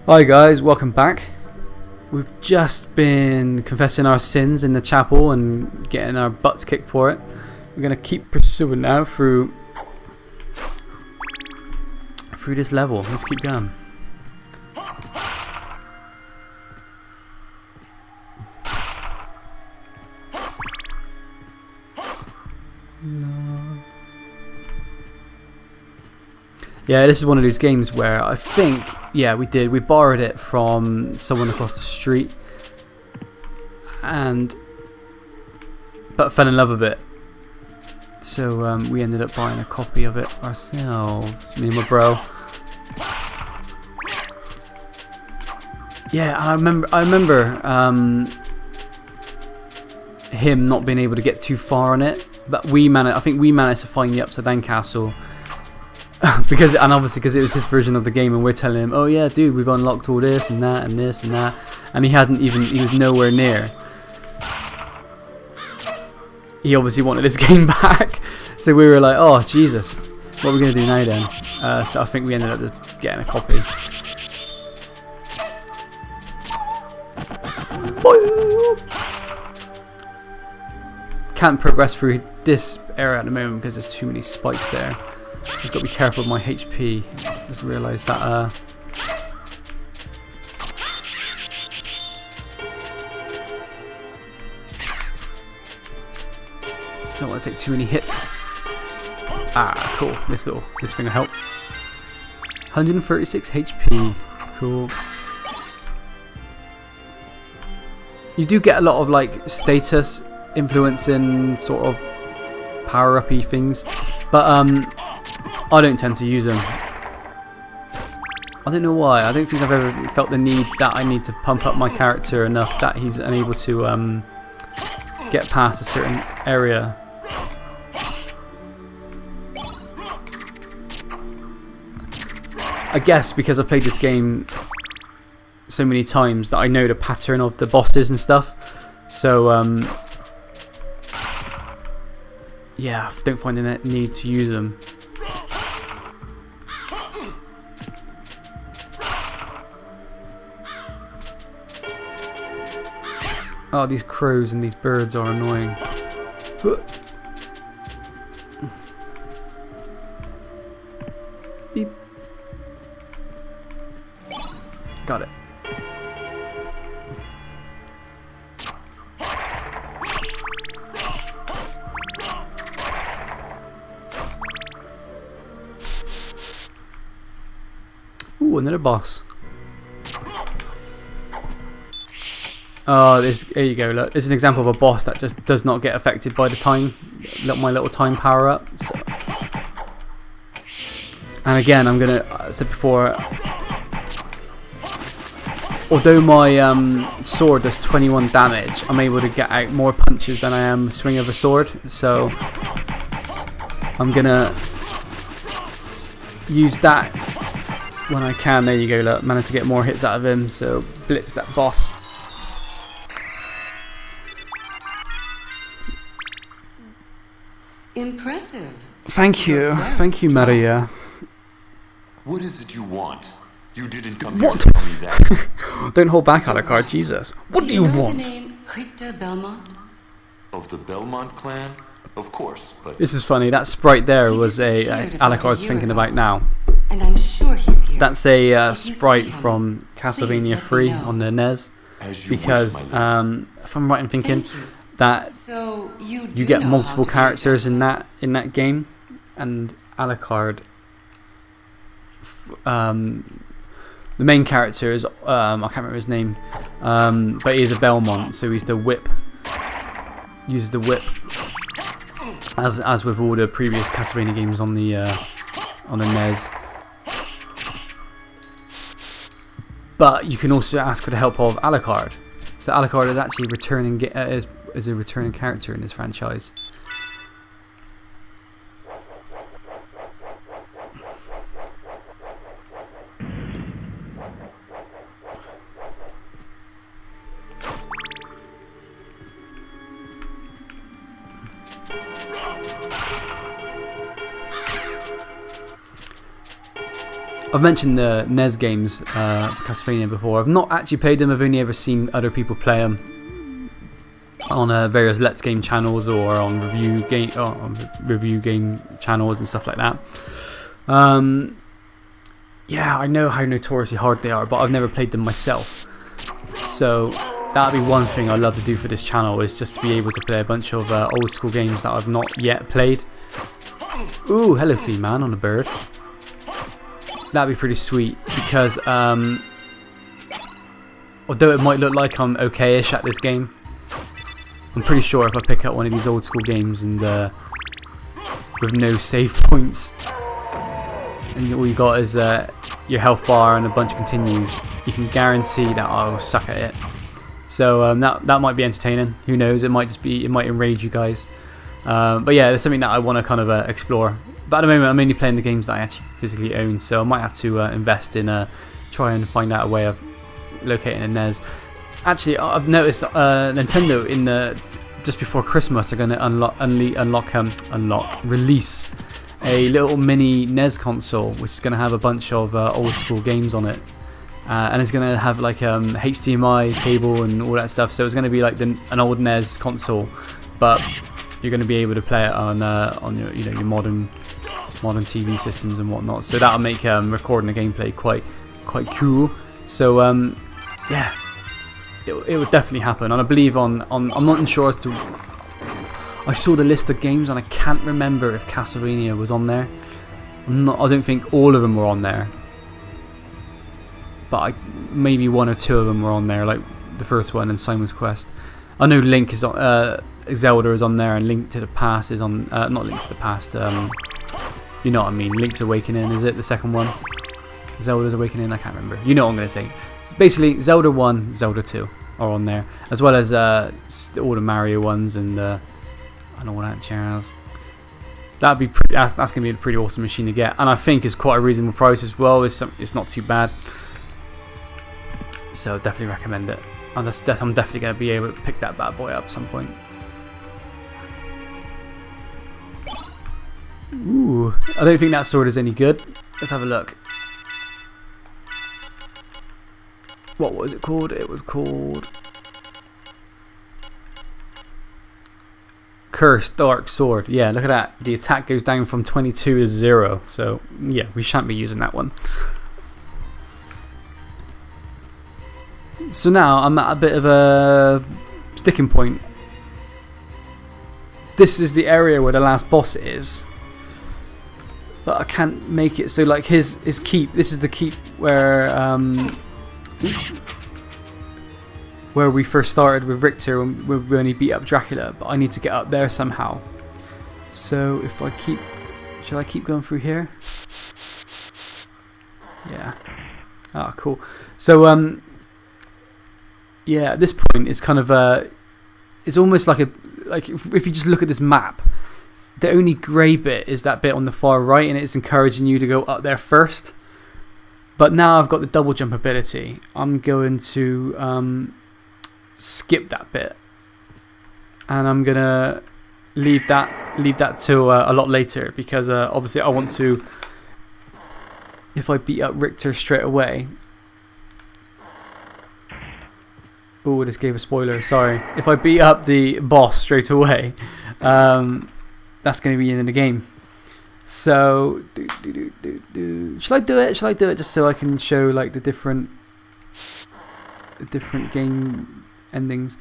Hi guys, welcome back. We've just been confessing our sins in the chapel and getting our butts kicked for it. We're going to keep pursuing now through this level. Let's keep going. Yeah, this is one of those games where I think, yeah, we borrowed it from someone across the street, but fell in love with it. So we ended up buying a copy of it ourselves, me and my bro. Yeah, I remember him not being able to get too far on it, but I think we managed to find the upside down castle. Because it was his version of the game, and we're telling him, oh yeah dude, we've unlocked all this and that and this and that, and he was nowhere near. He obviously wanted his game back, so we were like, oh Jesus, what are we going to do now then? So I think we ended up just getting a copy. Can't progress through this area at the moment because there's too many spikes there. Just got to be careful with my HP. Just realised that don't want to take too many hits. Ah, cool. This thing will help. 136 HP. Cool. You do get a lot of like status influencing sort of power-uppy things, but I don't tend to use them. I don't know why. I don't think I've ever felt the need that I need to pump up my character enough that he's unable to get past a certain area. I guess because I've played this game so many times that I know the pattern of the bosses and stuff. So yeah, I don't find the need to use them. Oh, these crows and these birds are annoying. Beep. Got it. Ooh, another boss. Oh, there you go. Look, this is an example of a boss that just does not get affected by the time, my little time power up. So. And again, I'm gonna, I said before, although my sword does 21 damage, I'm able to get out more punches than I am swing of a sword. So I'm gonna use that when I can. There you go. Look, managed to get more hits out of him. So blitz that boss. Impressive. Thank you, Maria. What is it you want? You didn't come What? here to tell me that. Don't hold back, Alucard. Jesus. What do you want? The name Richter Belmont? Of the Belmont clan? Of course, but This is funny. That sprite there was a Alucard's thinking about now. And I'm sure he's here. That's a If you sprite see him, from please Castlevania let me 3 know. on the NES. as you Because wish, my lady. if I'm right in thinking Thank you. that So you you get know multiple how to characters in reach that game, and Alucard, the main character is I can't remember his name, but he is a Belmont, so he's the whip. Uses the whip, as with all the previous Castlevania games on the NES. But you can also ask for the help of Alucard. So Alucard is actually is a returning character in this franchise. I've mentioned the NES games, Castlevania, before. I've not actually played them. I've only ever seen other people play them on various Let's Game channels or on review game channels and stuff like that. Yeah, I know how notoriously hard they are, but I've never played them myself. So that'd be one thing I'd love to do for this channel, is just to be able to play a bunch of old school games that I've not yet played. Ooh, hello Flea Man on a bird. That'd be pretty sweet, because although it might look like I'm okay-ish at this game, I'm pretty sure if I pick up one of these old school games and with no save points, and all you got is your health bar and a bunch of continues, you can guarantee that I will suck at it. So that might be entertaining. Who knows? It might enrage you guys. But yeah, there's something that I want to kind of explore. But at the moment, I'm mainly playing the games that I actually physically own, so I might have to invest in try and find out a way of locating a NES. Actually, I've noticed that Nintendo just before Christmas are going to release a little mini NES console, which is going to have a bunch of old school games on it, and it's going to have like HDMI cable and all that stuff. So it's going to be like an old NES console, but you're going to be able to play it on your modern TV systems and whatnot. So that'll make recording the gameplay quite cool. So yeah, it would definitely happen, and I believe I'm not sure as to. I saw the list of games and I can't remember if Castlevania was on there. I don't think all of them were on there, but maybe one or two of them were on there, like the first one and Simon's Quest. I know Link is on, Zelda is on there, and Link to the Past is on. Not Link to the Past. You know what I mean? Link's Awakening, is it the second one? Zelda's Awakening. I can't remember. You know what I'm gonna say. It's basically Zelda 1, Zelda 2 are on there, as well as all the Mario ones and. And all that jazz. That'd be that's gonna be a pretty awesome machine to get, and I think it's quite a reasonable price as well. It's not too bad, so definitely recommend it. And I'm definitely gonna be able to pick that bad boy up at some point. Ooh, I don't think that sword is any good. Let's have a look. What was it called? It was called Cursed Dark Sword. Yeah, look at that. The attack goes down from 22 to 0. So yeah, we shan't be using that one. So now I'm at a bit of a sticking point. This is the area where the last boss is, but I can't make it. So like his keep. This is the keep where where we first started with Richter when he beat up Dracula, but I need to get up there somehow. So if I shall I keep going through here? Yeah. Ah, cool. So yeah, at this point it's kind of it's almost like if you just look at this map, the only grey bit is that bit on the far right, and it's encouraging you to go up there first. But now I've got the double jump ability, I'm going to skip that bit, and I'm gonna leave that till a lot later, because obviously I want to, if I beat up Richter straight away. Oh, this gave a spoiler, sorry. If I beat up the boss straight away, that's going to be in the game. So shall I do it just so I can show like the different game endings?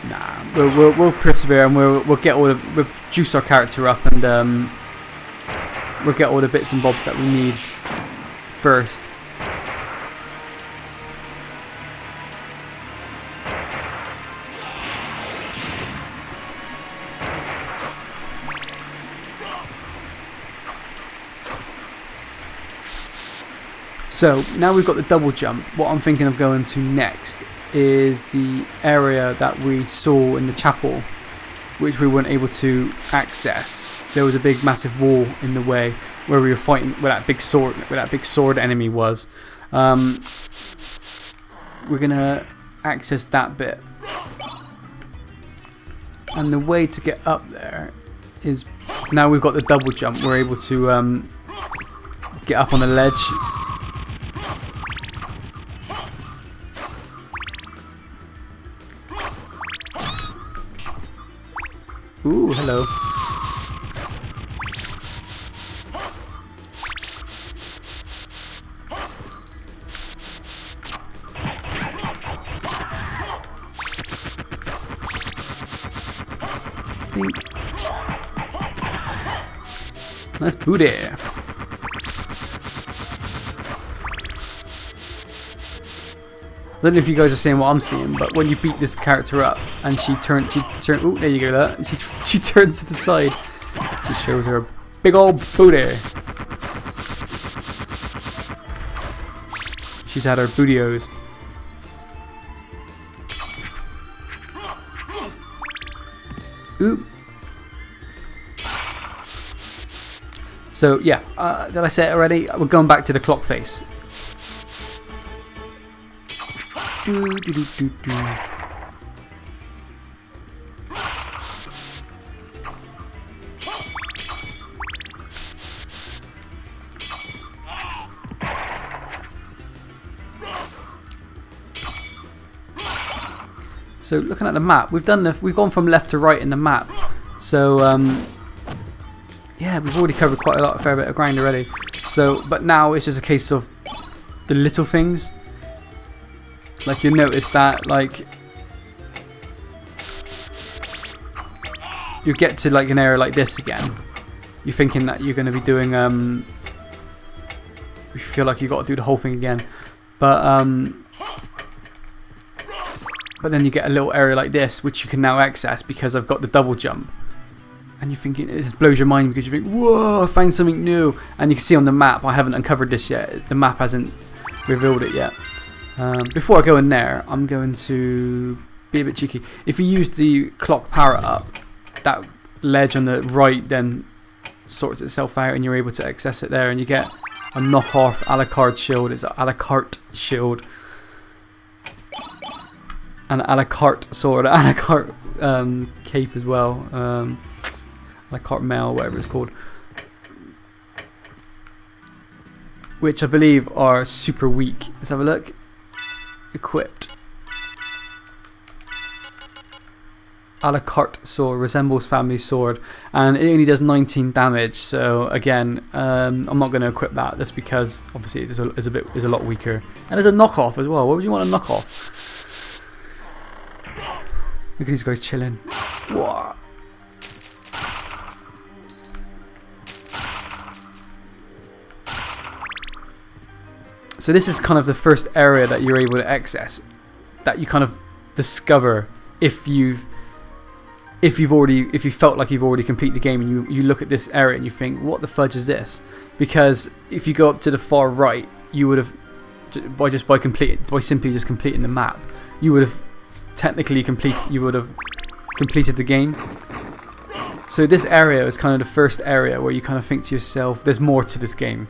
Nah, we'll persevere, and we'll get we'll juice our character up, and we'll get all the bits and bobs that we need first. So now we've got the double jump. What I'm thinking of going to next is the area that we saw in the chapel, which we weren't able to access. There was a big massive wall in the way where we were fighting where that big sword enemy was. We're gonna access that bit, and the way to get up there is now we've got the double jump, we're able to get up on the ledge. Ooh, hello. Nice booty. I don't know if you guys are seeing what I'm seeing, but when you beat this character up and she turns, oh, there you go, that. She turns to the side. She shows her big old booty. She's had her bootios. Ooh. So yeah, did I say it already? We're going back to the clock face. So looking at the map, we've gone from left to right in the map. So yeah, we've already covered quite a fair bit of ground already. So, but now it's just a case of the little things. Like you notice that, like you get to like an area like this again, you're thinking that you're going to be doing you feel like you got to do the whole thing again, but then you get a little area like this which you can now access because I've got the double jump, and you're thinking, it just blows your mind because you think, whoa, I found something new. And you can see on the map, I haven't uncovered this yet, the map hasn't revealed it yet. Before I go in there, I'm going to be a bit cheeky. If you use the clock power up, that ledge on the right then sorts itself out and you're able to access it there, and you get a knockoff a la carte shield. It's an a la carte shield, an a la carte sword, a la carte cape as well, a la carte mail, whatever it's called, which I believe are super weak. Let's have a look. Equipped. A la carte sword, resembles family sword, and it only does 19 damage. So again, I'm not going to equip that just because obviously it's a lot weaker, and there's a knockoff as well. What would you want a knockoff? Look at these guys chilling. Whoa. So this is kind of the first area that you're able to access, that you kind of discover if you felt like you've already completed the game, and you look at this area and you think, what the fudge is this? Because if you go up to the far right, you would have by simply just completing the map, you would have technically completed the game. So this area is kind of the first area where you kind of think to yourself, there's more to this game.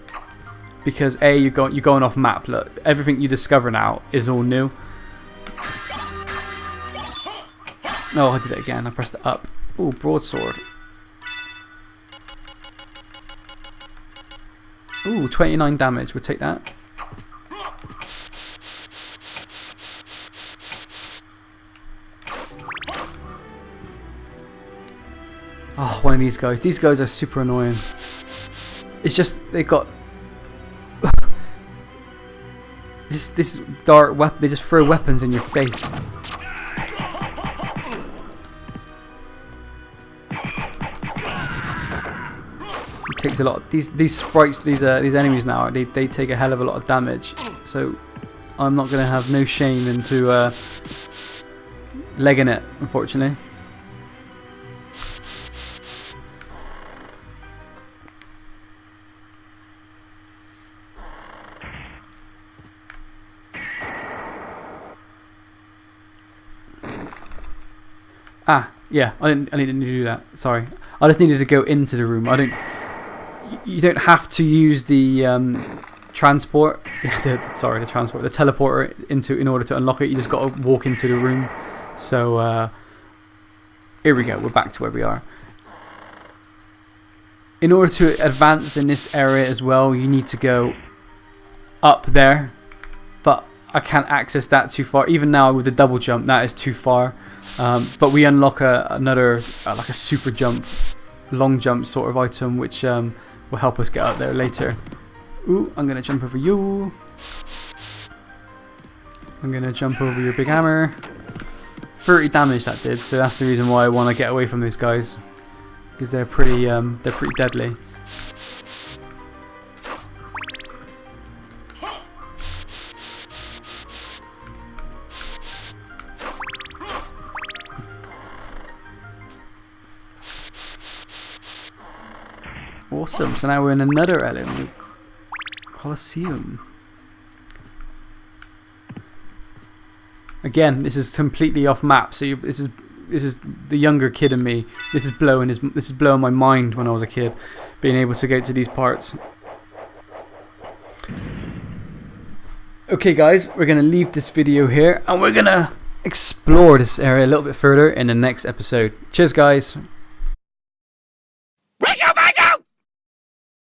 Because you're going off map. Look, everything you discover now is all new. Oh, I did it again. I pressed it up. Oh, broadsword. Ooh, 29 damage. We'll take that. Oh, one of these guys. These guys are super annoying. It's just they've got this dart weapon. They just throw weapons in your face. It takes a lot. These sprites, these enemies now, they take a hell of a lot of damage. So I'm not gonna have no shame into legging it, unfortunately. Ah, yeah, I didn't need to do that. Sorry, I just needed to go into the room. You don't have to use the transport. Yeah, the teleporter in order to unlock it. You just got to walk into the room. So here we go. We're back to where we are. in order to advance in this area as well, you need to go up there, but I can't access that too far. Even now with the double jump, that is too far. But we unlock another like a super jump, long jump sort of item, which will help us get up there later. Ooh, I'm gonna jump over you. I'm gonna jump over your big hammer. 30 damage that did, so that's the reason why I want to get away from those guys, because they're pretty deadly. Awesome. So now we're in another element, Colosseum. Again, this is completely off map. So this is the younger kid in me. This is blowing my mind when I was a kid, being able to get to these parts. Okay, guys, we're gonna leave this video here, and we're gonna explore this area a little bit further in the next episode. Cheers, guys.